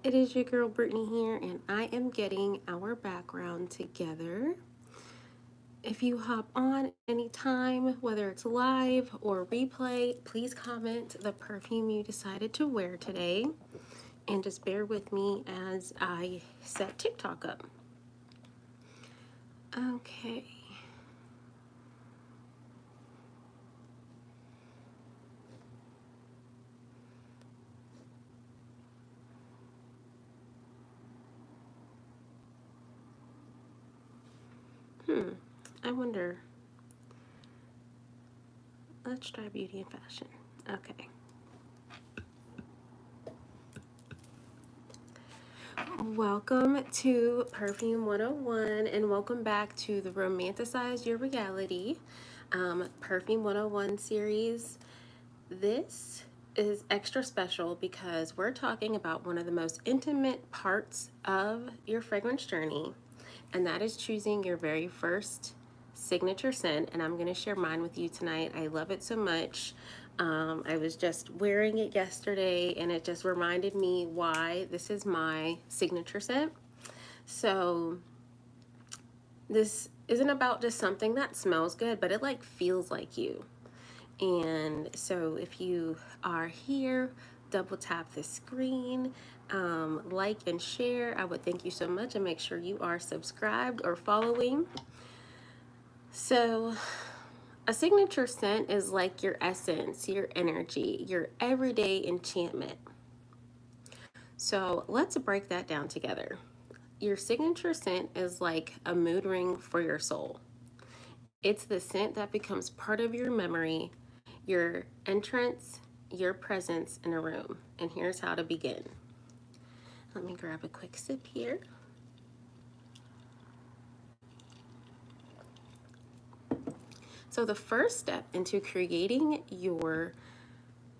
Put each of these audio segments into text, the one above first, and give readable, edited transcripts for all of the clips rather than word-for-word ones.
It is your girl Brittany here, and I am getting our background together. If you hop on anytime, whether it's live or replay, please comment the perfume you decided to wear today, and just bear with me as I set TikTok up. Okay. I wonder. Let's try beauty and fashion. Okay. Welcome to Perfume 101, and welcome back to the Romanticize Your Reality Perfume 101 series. This is extra special because we're talking about one of the most intimate parts of your fragrance journey, and that is choosing your very first signature scent. And I'm going to share mine with you tonight. I love it so much. I was just wearing it yesterday, and it just reminded me why this is my signature scent. So this isn't about just something that smells good, but it like feels like you. And so if you are here, double tap the screen, like and share. I would thank you so much, and make sure you are subscribed or following. So a signature scent is like your essence, your energy, your everyday enchantment. So let's break that down together. Your signature scent is like a mood ring for your soul. It's the scent that becomes part of your memory, your entrance, your presence in a room. And here's how to begin. Let me grab a quick sip here. So the first step into creating your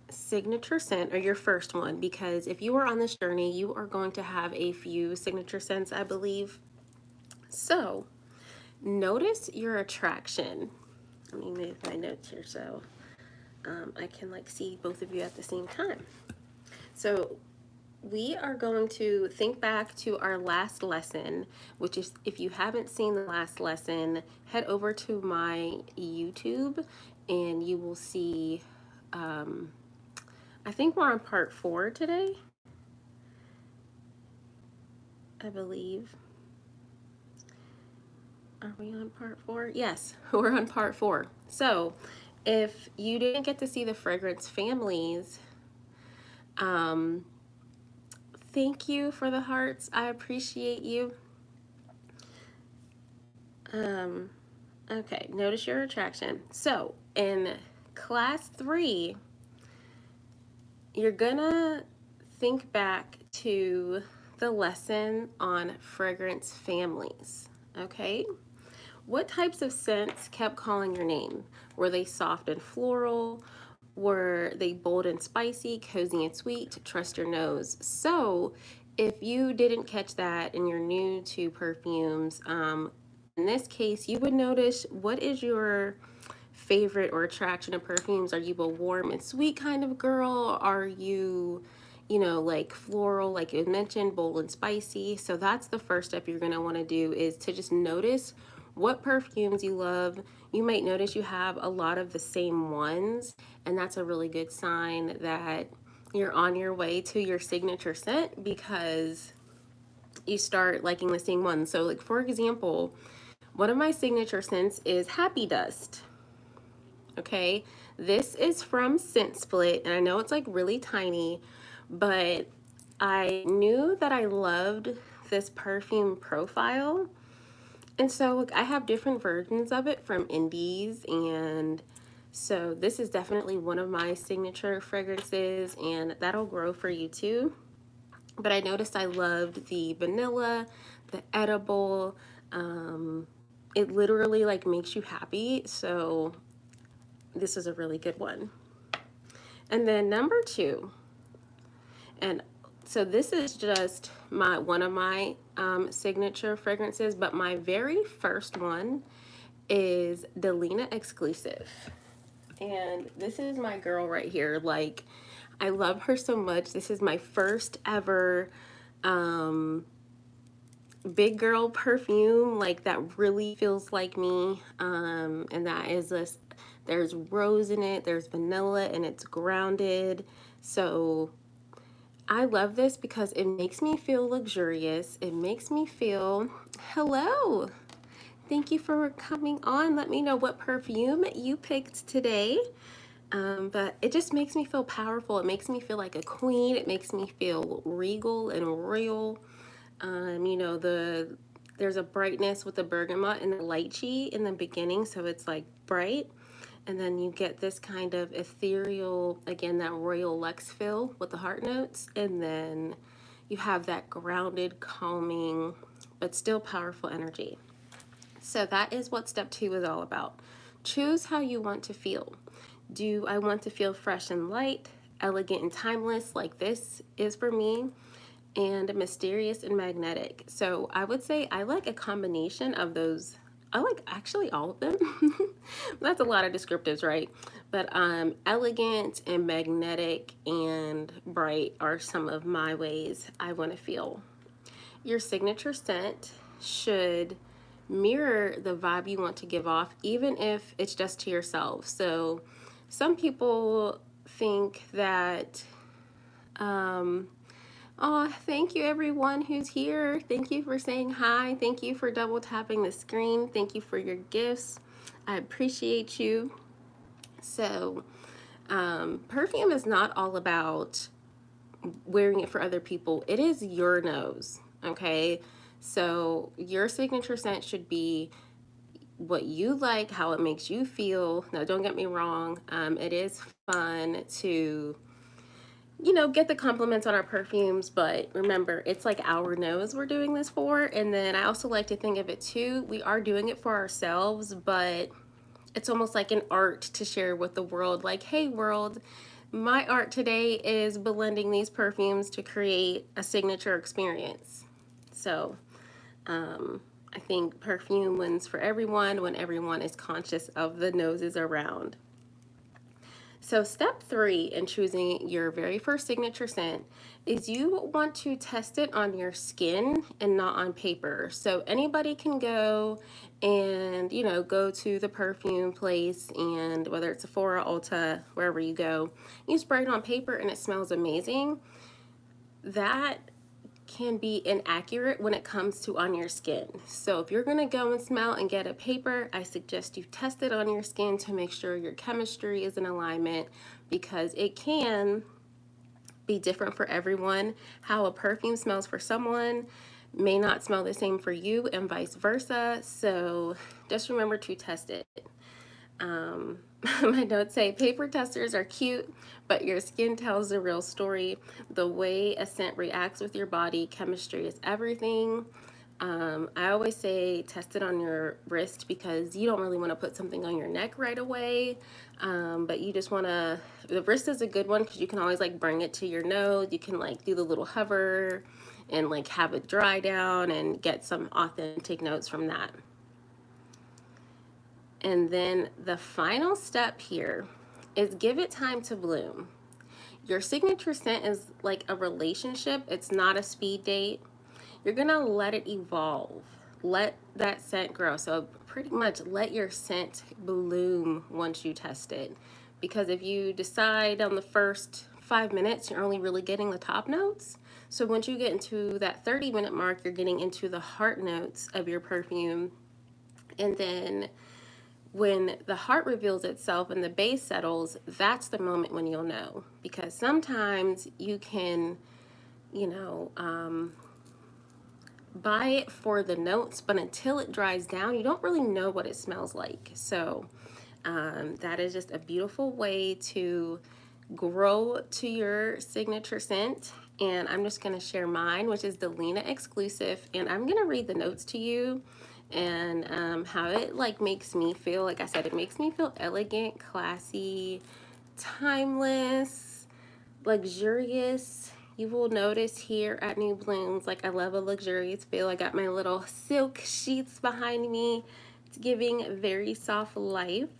signature scent, or your first one, because if you are on this journey, you are going to have a few signature scents, I believe. So notice your attraction. Let me move my notes here so I can like see both of you at the same time. So we are going to think back to our last lesson, which is, if you haven't seen the last lesson, head over to my YouTube and you will see, I think we're on part 4 today, I believe. Are we on part 4? Yes, we're on part 4. So if you didn't get to see the fragrance families, thank you for the hearts. I appreciate you. Okay, notice your attraction. So in class 3, you're gonna think back to the lesson on fragrance families, okay? What types of scents kept calling your name? Were they soft and floral? Were they bold and spicy, cozy and sweet? Trust your nose. So if you didn't catch that and you're new to perfumes, in this case, you would notice, what is your favorite or attraction of perfumes? Are you a warm and sweet kind of girl? Are you, like floral, like you mentioned, bold and spicy? So that's the first step you're going to want to do, is to just notice what perfumes you love. You might notice you have a lot of the same ones, and that's a really good sign that you're on your way to your signature scent, because you start liking the same ones. So like, for example, one of my signature scents is Happy Dust. Okay, this is from Scent Split, and I know it's like really tiny, but I knew that I loved this perfume profile. And so like, I have different versions of it from indies, and so this is definitely one of my signature fragrances, and that'll grow for you too. But I noticed I loved the vanilla, the edible. It literally like makes you happy, so this is a really good one. And then number 2, and so this is just one of my signature fragrances, but my very first one is Delina Exclusive. And this is my girl right here. Like, I love her so much. This is my first ever Big girl perfume, like that really feels like me. And that is this, there's rose in it, there's vanilla, and it's grounded. So I love this because it makes me feel luxurious. It makes me feel, hello. Thank you for coming on. Let me know what perfume you picked today. But it just makes me feel powerful. It makes me feel like a queen. It makes me feel regal and royal. You know, there's a brightness with the bergamot and the lychee in the beginning, so it's like bright. And then you get this kind of ethereal, again, that royal luxe feel with the heart notes. And then you have that grounded, calming, but still powerful energy. So that is what step 2 is all about. Choose how you want to feel. Do I want to feel fresh and light, elegant and timeless like this is for me, and mysterious and magnetic? So I would say I like a combination of those. I like actually all of them. That's a lot of descriptives, right? But elegant and magnetic and bright are some of my ways I want to feel. Your signature scent should mirror the vibe you want to give off, even if it's just to yourself. So some people think that, oh, thank you everyone who's here. Thank you for saying hi. Thank you for double tapping the screen. Thank you for your gifts. I appreciate you. So, perfume is not all about wearing it for other people. It is your nose, okay? So your signature scent should be what you like, how it makes you feel. Now, don't get me wrong. It is fun to, you know, get the compliments on our perfumes, but remember, it's like our nose we're doing this for. And then I also like to think of it too, we are doing it for ourselves, but it's almost like an art to share with the world. Like, hey world, my art today is blending these perfumes to create a signature experience. So I think perfume wins for everyone when everyone is conscious of the noses around. So step 3 in choosing your very first signature scent is you want to test it on your skin and not on paper. So anybody can go and, you know, go to the perfume place, and whether it's Sephora, Ulta, wherever you go, you spray it on paper and it smells amazing. That can be inaccurate when it comes to on your skin. So if you're gonna go and smell and get a paper, I suggest you test it on your skin to make sure your chemistry is in alignment, because it can be different for everyone. How a perfume smells for someone may not smell the same for you, and vice versa. So just remember to test it. My notes say paper testers are cute, but your skin tells the real story. The way a scent reacts with your body, chemistry is everything. I always say test it on your wrist, because you don't really want to put something on your neck right away. But you just want to, the wrist is a good one because you can always like bring it to your nose. You can like do the little hover and like have it dry down and get some authentic notes from that. And then the final step here is give it time to bloom. Your signature scent is like a relationship. It's not a speed date. You're gonna let it evolve. Let that scent grow. So pretty much let your scent bloom once you test it. Because if you decide on the first 5 minutes, you're only really getting the top notes. So once you get into that 30-minute mark, you're getting into the heart notes of your perfume. And then when the heart reveals itself and the base settles, that's the moment when you'll know. Because sometimes you can, you know, buy it for the notes, but until it dries down, you don't really know what it smells like. So that is just a beautiful way to grow to your signature scent. And I'm just going to share mine, which is the Lena exclusive, and I'm going to read the notes to you and how it like makes me feel. Like I said, it makes me feel elegant, classy, timeless, luxurious. You will notice here at New Blooms, like I love a luxurious feel. I got my little silk sheets behind me. It's giving very soft life.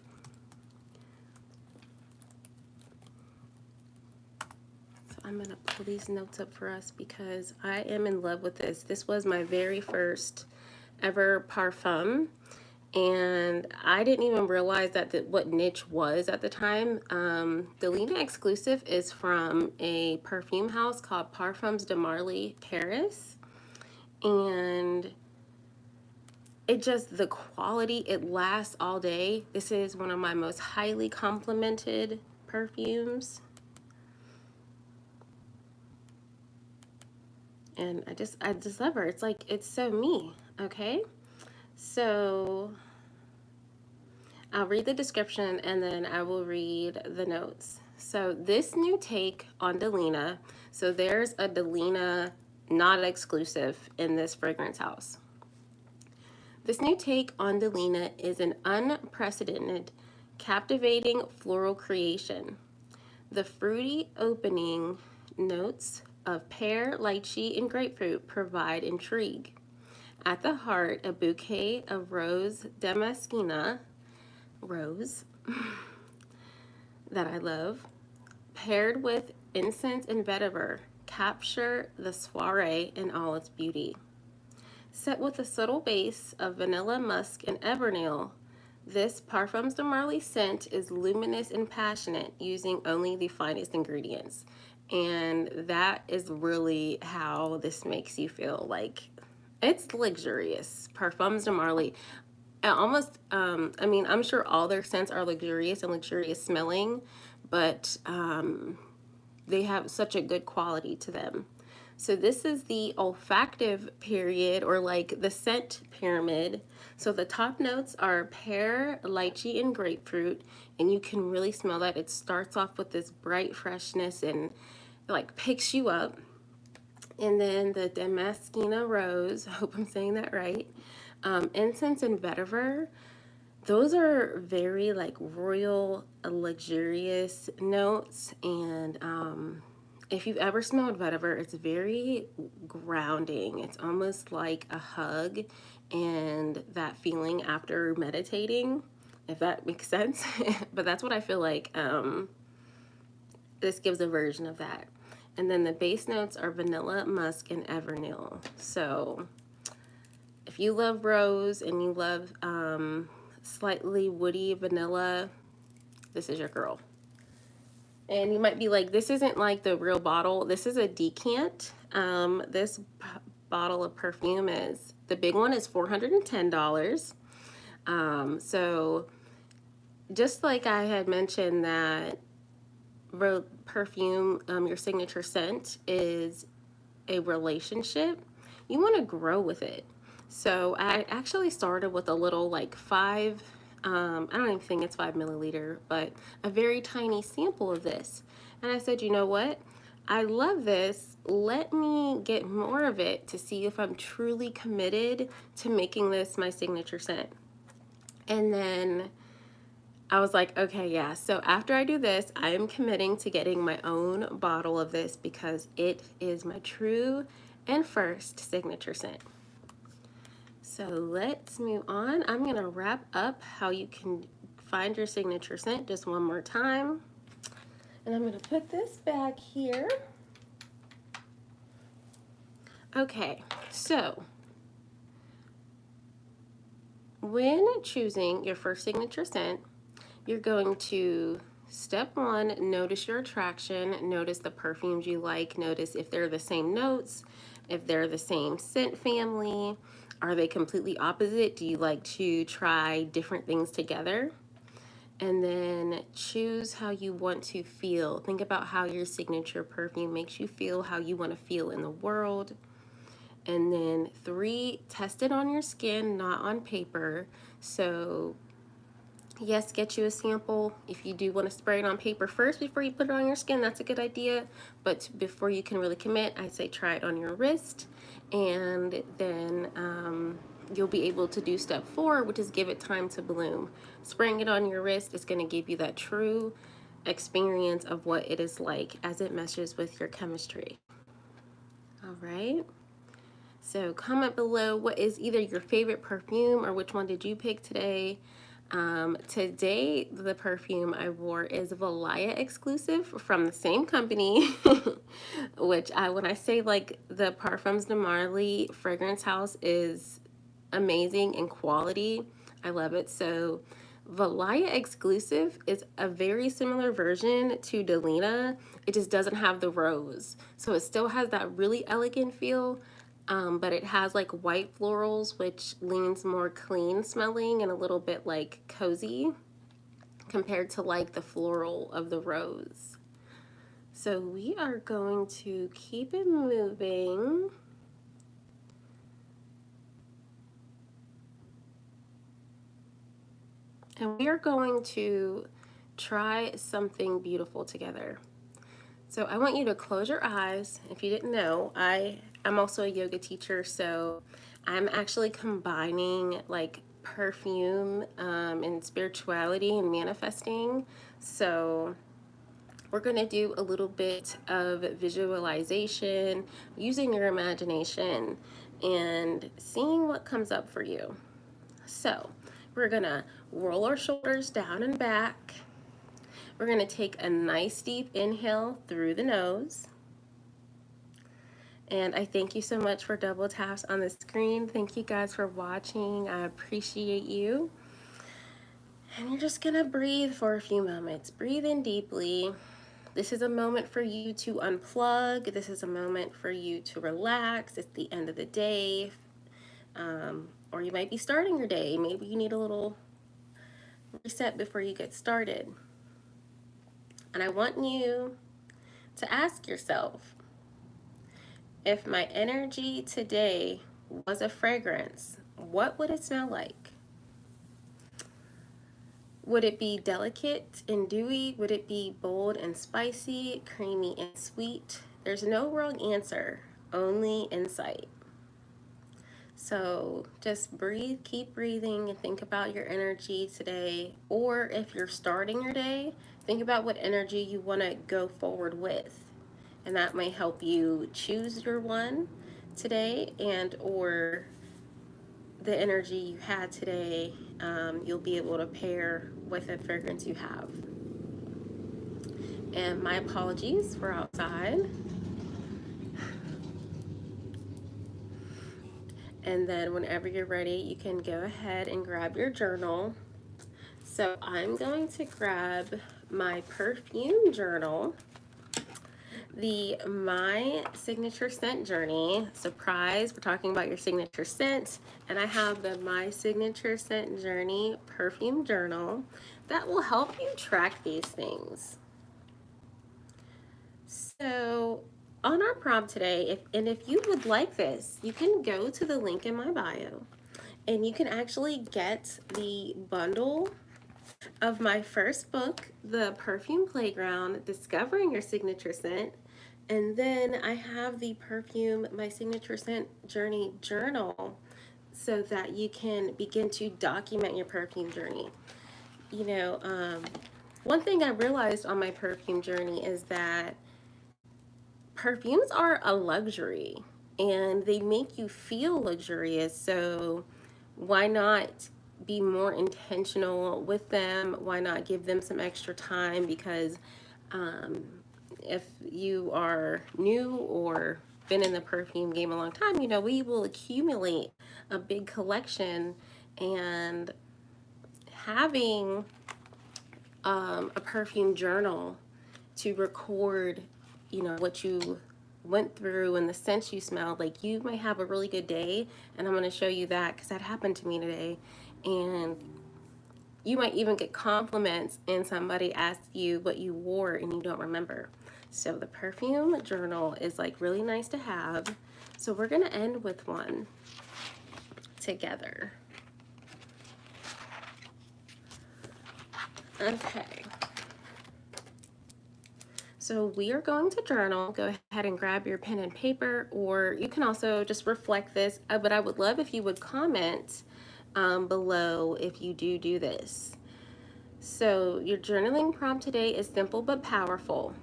So I'm gonna pull these notes up for us because I am in love with this. This was my very first ever Parfum, and I didn't even realize that what niche was at the time. The Lena exclusive is from a perfume house called Parfums de Marly Paris, and it just, the quality, it lasts all day. This is one of my most highly complimented perfumes. And I just love her. It's like, it's so me, okay? So I'll read the description and then I will read the notes. So this new take on Delina, so there's a Delina not exclusive in this fragrance house. This new take on Delina is an unprecedented, captivating floral creation. The fruity opening notes of pear, lychee, and grapefruit provide intrigue. At the heart, a bouquet of rose damascena, rose, that I love, paired with incense and vetiver, capture the soiree in all its beauty. Set with a subtle base of vanilla, musk, and Evernale, this Parfums de Marly scent is luminous and passionate, using only the finest ingredients. And that is really how this makes you feel. Like, it's luxurious. Parfums de Marly, almost, I mean, I'm sure all their scents are luxurious and luxurious smelling, but they have such a good quality to them. So this is the olfactive period, or like the scent pyramid. So the top notes are pear, lychee, and grapefruit, and you can really smell that. It starts off with this bright freshness and like picks you up. And then the Damascena rose, I hope I'm saying that right, incense and vetiver. Those are very like royal, luxurious notes, and if you've ever smelled vetiver, it's very grounding. It's almost like a hug, and that feeling after meditating, if that makes sense. But that's what I feel like this gives a version of that. And then the base notes are vanilla, musk, and Evernale. So if you love rose and you love slightly woody vanilla, this is your girl. And you might be like, this isn't like the real bottle. This is a decant. This bottle of perfume is, the big one is $410. So just like I had mentioned that perfume, your signature scent is a relationship, you want to grow with it. So I actually started with a little like I don't even think it's 5 milliliter, but a very tiny sample of this. And I said, you know what? I love this. Let me get more of it to see if I'm truly committed to making this my signature scent. And then I was like, okay, yeah. So after I do this, I am committing to getting my own bottle of this because it is my true and first signature scent. So let's move on. I'm going to wrap up how you can find your signature scent just one more time. And I'm going to put this back here. Okay, so when choosing your first signature scent, you're going to, step one, notice your attraction, notice the perfumes you like, notice if they're the same notes, if they're the same scent family, are they completely opposite? Do you like to try different things together? And then choose how you want to feel. Think about how your signature perfume makes you feel, how you want to feel in the world. And then 3, test it on your skin, not on paper. So yes, get you a sample. If you do want to spray it on paper first before you put it on your skin, that's a good idea. But before you can really commit, I say try it on your wrist, and then you'll be able to do step 4, which is give it time to bloom. Spraying it on your wrist is going to give you that true experience of what it is like as it meshes with your chemistry. All right. So comment below what is either your favorite perfume or which one did you pick today. Today, the perfume I wore is Valaya exclusive from the same company, which when I say like the Parfums de Marly fragrance house is amazing in quality, I love it. So Valaya exclusive is a very similar version to Delina. It just doesn't have the rose. So it still has that really elegant feel, but it has like white florals, which leans more clean smelling and a little bit like cozy compared to like the floral of the rose. So we are going to keep it moving. And we are going to try something beautiful together. So I want you to close your eyes. If you didn't know, I'm also a yoga teacher, so I'm actually combining like perfume and spirituality and manifesting. So we're going to do a little bit of visualization, using your imagination, and seeing what comes up for you. So we're going to roll our shoulders down and back. We're going to take a nice deep inhale through the nose. And I thank you so much for double taps on the screen. Thank you guys for watching. I appreciate you. And you're just going to breathe for a few moments. Breathe in deeply. This is a moment for you to unplug. This is a moment for you to relax. It's the end of the day. Or you might be starting your day. Maybe you need a little reset before you get started. And I want you to ask yourself, if my energy today was a fragrance, what would it smell like? Would it be delicate and dewy? Would it be bold and spicy, creamy and sweet? There's no wrong answer, only insight. So just breathe, keep breathing, and think about your energy today. Or if you're starting your day, think about what energy you want to go forward with. And that may help you choose your one today, and or the energy you had today, you'll be able to pair with a fragrance you have. And my apologies for outside. And then whenever you're ready, you can go ahead and grab your journal. So I'm going to grab my perfume journal, the My Signature Scent Journey. Surprise, we're talking about your signature scent. And I have the My Signature Scent Journey perfume journal that will help you track these things. So on our prompt today, if you would like this, you can go to the link in my bio and you can actually get the bundle of my first book, The Perfume Playground, Discovering Your Signature Scent. And then I have the Perfume My Signature Scent Journey journal so that you can begin to document your perfume journey. You know, one thing I realized on my perfume journey is that perfumes are a luxury and they make you feel luxurious. So why not be more intentional with them? Why not give them some extra time? Because if you are new or been in the perfume game a long time, you know, we will accumulate a big collection, and having a perfume journal to record, you know, what you went through and the scents you smelled. Like, you might have a really good day, and I'm going to show you that because that happened to me today. And you might even get compliments and somebody asks you what you wore and you don't remember. So the perfume journal is like really nice to have. So we're going to end with one together. Okay. So we are going to journal. Go ahead and grab your pen and paper, or you can also just reflect this. But I would love if you would comment below if you do this. So your journaling prompt today is simple but powerful.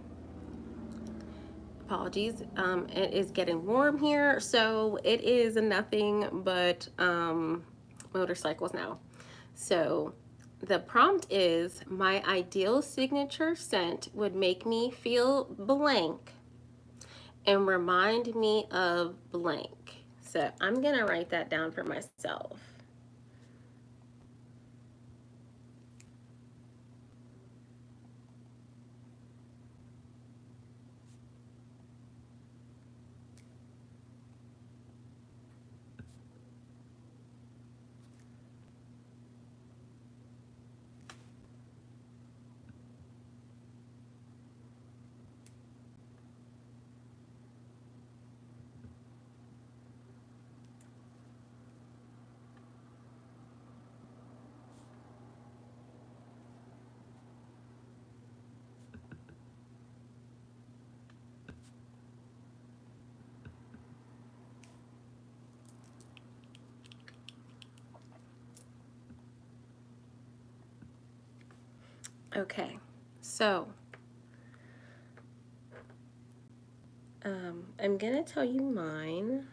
Apologies, it is getting warm here, so it is nothing but motorcycles now. So the prompt is, my ideal signature scent would make me feel blank and remind me of blank. So I'm gonna write that down for myself. Okay, so I'm gonna tell you mine.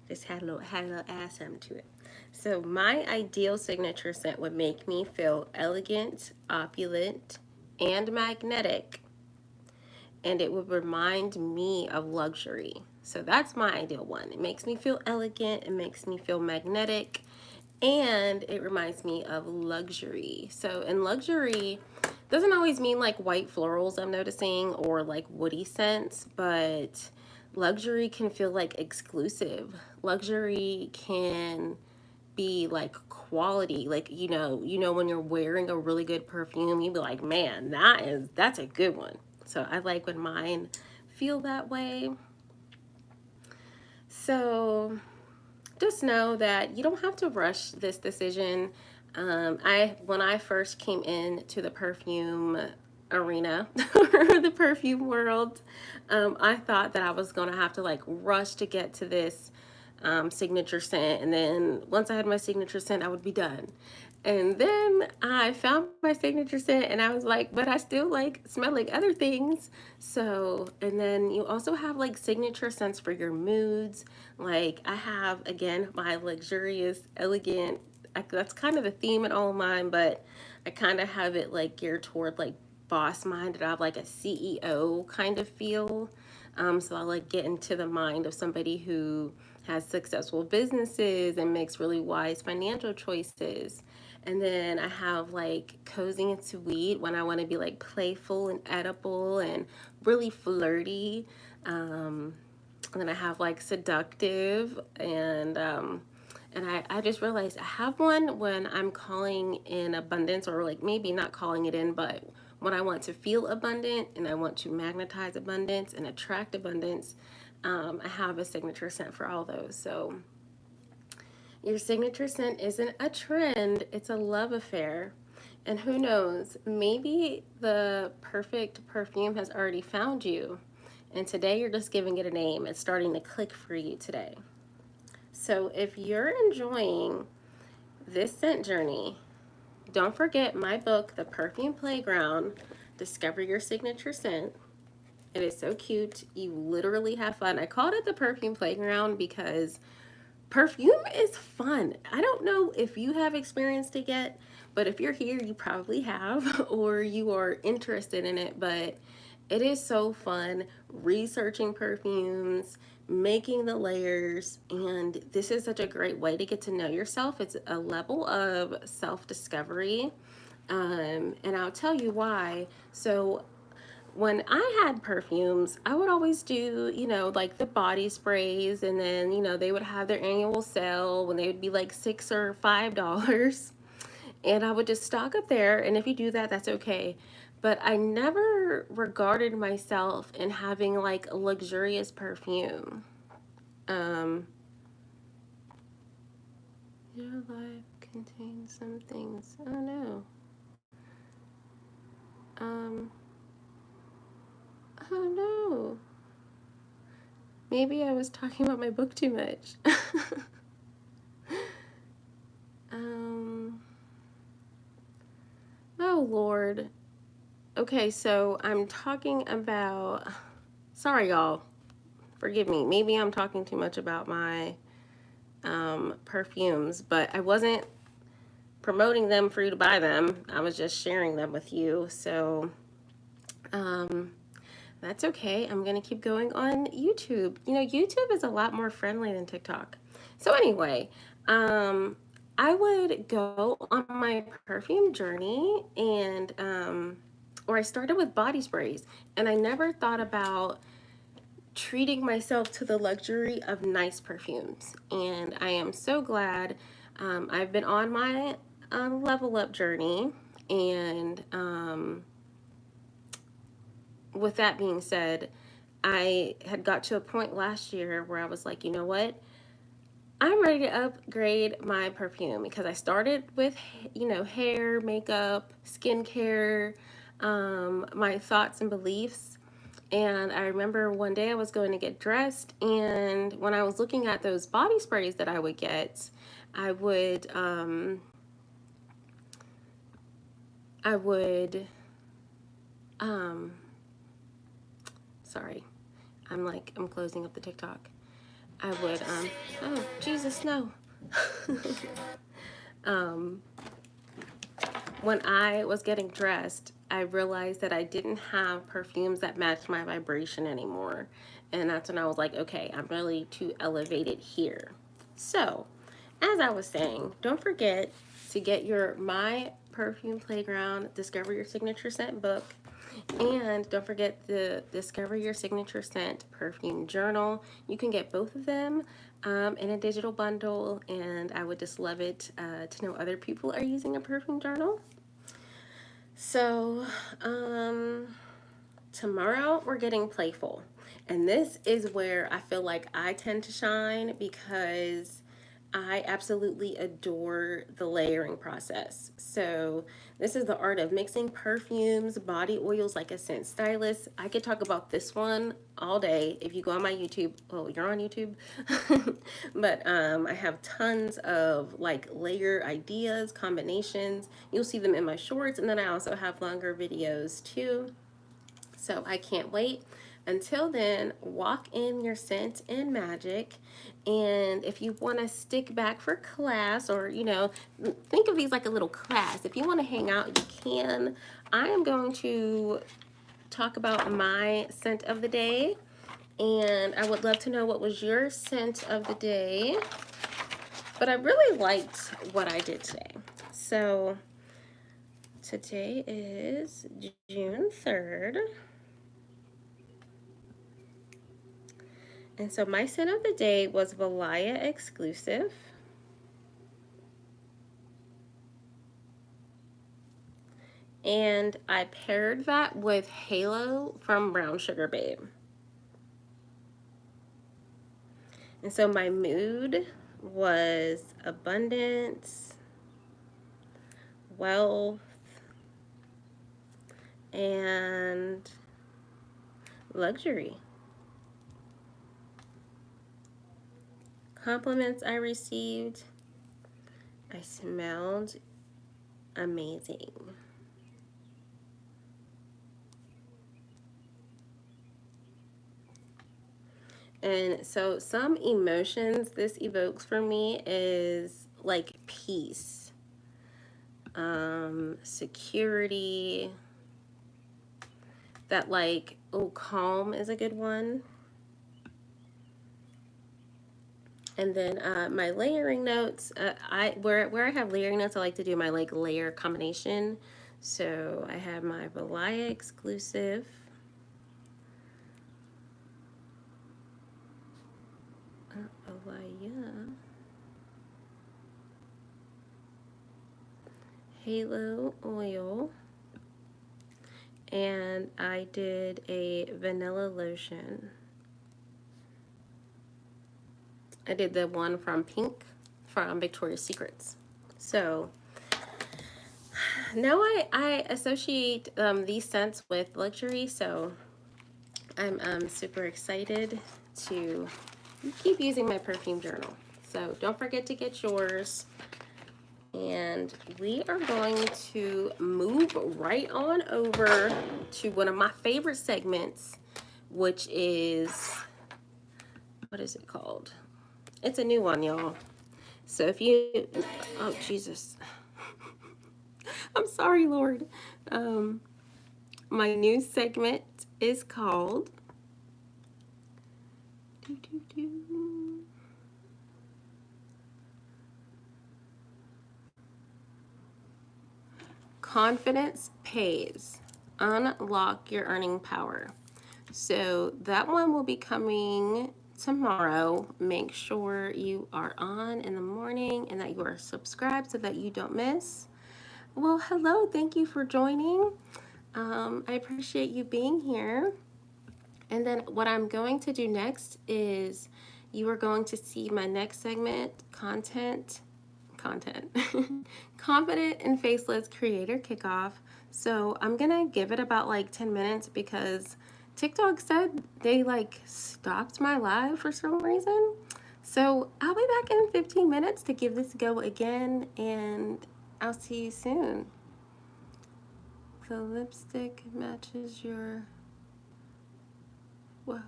Just had a little add something to it. So my ideal signature scent would make me feel elegant, opulent, and magnetic, and it would remind me of luxury. So that's my ideal one. It makes me feel elegant, it makes me feel magnetic, and it reminds me of luxury. So in luxury doesn't always mean like white florals, I'm noticing, or like woody scents, but luxury can feel like exclusive. Luxury can be like quality, like when you're wearing a really good perfume, you'd be like, man, that's a good one. So I like when mine feel that way. So just know that you don't have to rush this decision. When I first came into the perfume arena or the perfume world, I thought that I was gonna have to like rush to get to this signature scent, and then once I had my signature scent, I would be done. And then I found my signature scent, and I was like, but I still like smell like other things. So, and then you also have like signature scents for your moods. Like I have, again, my luxurious, elegant, that's kind of a theme in all of mine, but I kind of have it like geared toward like boss minded. I have like a CEO kind of feel. So I like get into the mind of somebody who has successful businesses and makes really wise financial choices. And then I have like cozy and sweet when I want to be like playful and edible and really flirty. And then I have like seductive and I just realized I have one when I'm calling in abundance, or like maybe not calling it in, but when I want to feel abundant and I want to magnetize abundance and attract abundance. I have a signature scent for all those. So your signature scent isn't a trend, it's a love affair. And who knows, maybe the perfect perfume has already found you. And today you're just giving it a name. It's starting to click for you today. So if you're enjoying this scent journey, don't forget my book, The Perfume Playground, Discover Your Signature Scent. It is so cute. You literally have fun. I called it The Perfume Playground because perfume is fun. I don't know if you have experienced it yet, but if you're here, you probably have, or you are interested in it. But it is so fun researching perfumes, making the layers, and this is such a great way to get to know yourself. It's a level of self-discovery, and I'll tell you why. So when I had perfumes, I would always do, like the body sprays, and then, they would have their annual sale when they would be like $6 or $5. And I would just stock up there. And if you do that, that's okay. But I never regarded myself in having like a luxurious perfume. Um, your life contains some things. I don't know. Um, oh no. Maybe I was talking about my book too much. um, oh Lord. Okay, so I'm talking about, sorry y'all, forgive me. Maybe I'm talking too much about my perfumes, but I wasn't promoting them for you to buy them. I was just sharing them with you. So that's okay. I'm going to keep going on YouTube. You know, YouTube is a lot more friendly than TikTok. So anyway, I would go on my perfume journey and, or I started with body sprays, and I never thought about treating myself to the luxury of nice perfumes. And I am so glad I've been on my level up journey. And with that being said, I had got to a point last year where I was like, you know what? I'm ready to upgrade my perfume because I started with, you know, hair, makeup, skincare, my thoughts and beliefs. And I remember one day I was going to get dressed, and when I was looking at those body sprays that I would get, I would, sorry, I'm closing up the TikTok. I would, oh, Jesus, no. When I was getting dressed, I realized that I didn't have perfumes that matched my vibration anymore. And that's when I was like, okay, I'm ready to elevate it here. So, as I was saying, don't forget to get your My Perfume Playground Discover Your Signature Scent book. And don't forget the Discover Your Signature Scent perfume journal. You can get both of them in a digital bundle, and I would just love it to know other people are using a perfume journal. So, tomorrow we're getting playful. And this is where I feel like I tend to shine because I absolutely adore the layering process. So this is the art of mixing perfumes, body oils like a scent stylist. I could talk about this one all day if you go on my YouTube. Oh, you're on YouTube. But I have tons of like layer ideas, combinations. You'll see them in my shorts, and then I also have longer videos too. So I can't wait. Until then, walk in your scent and magic. And if you want to stick back for class, or, you know, think of these like a little class. If you want to hang out, you can. I am going to talk about my scent of the day. And I would love to know what was your scent of the day. But I really liked what I did today. So today is June 3rd. And so my scent of the day was Valaya Exclusive. And I paired that with Halo from Brown Sugar Babe. And so my mood was abundance, wealth, and luxury. Compliments I received, I smelled amazing. And so some emotions this evokes for me is like peace, security, that like, oh, calm is a good one. And then my layering notes, where I have layering notes, I like to do my like layer combination. So I have my Valaya Exclusive. Valaya. Halo oil. And I did a vanilla lotion. I did the one from Pink from Victoria's Secrets. So now I associate these scents with luxury, so I'm super excited to keep using my perfume journal. So don't forget to get yours. And we are going to move right on over to one of my favorite segments, which is, what is it called? It's a new one, y'all. So if you, oh Jesus, I'm sorry, Lord. My new segment is called Confidence Pays. Unlock your earning power. So that one will be coming tomorrow. Make sure you are on in the morning and that you are subscribed so that you don't miss. Well, hello. Thank you for joining. I appreciate you being here. And then what I'm going to do next is you are going to see my next segment, content, confident and faceless creator kickoff. So I'm gonna give it about like 10 minutes because TikTok said they like stopped my live for some reason. So I'll be back in 15 minutes to give this a go again, and I'll see you soon. The lipstick matches your, wow.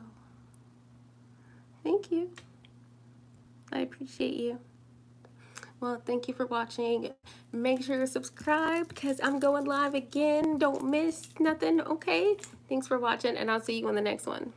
Thank you. I appreciate you. Well, thank you for watching. Make sure to subscribe because I'm going live again. Don't miss nothing, okay? Thanks for watching, and I'll see you on the next one.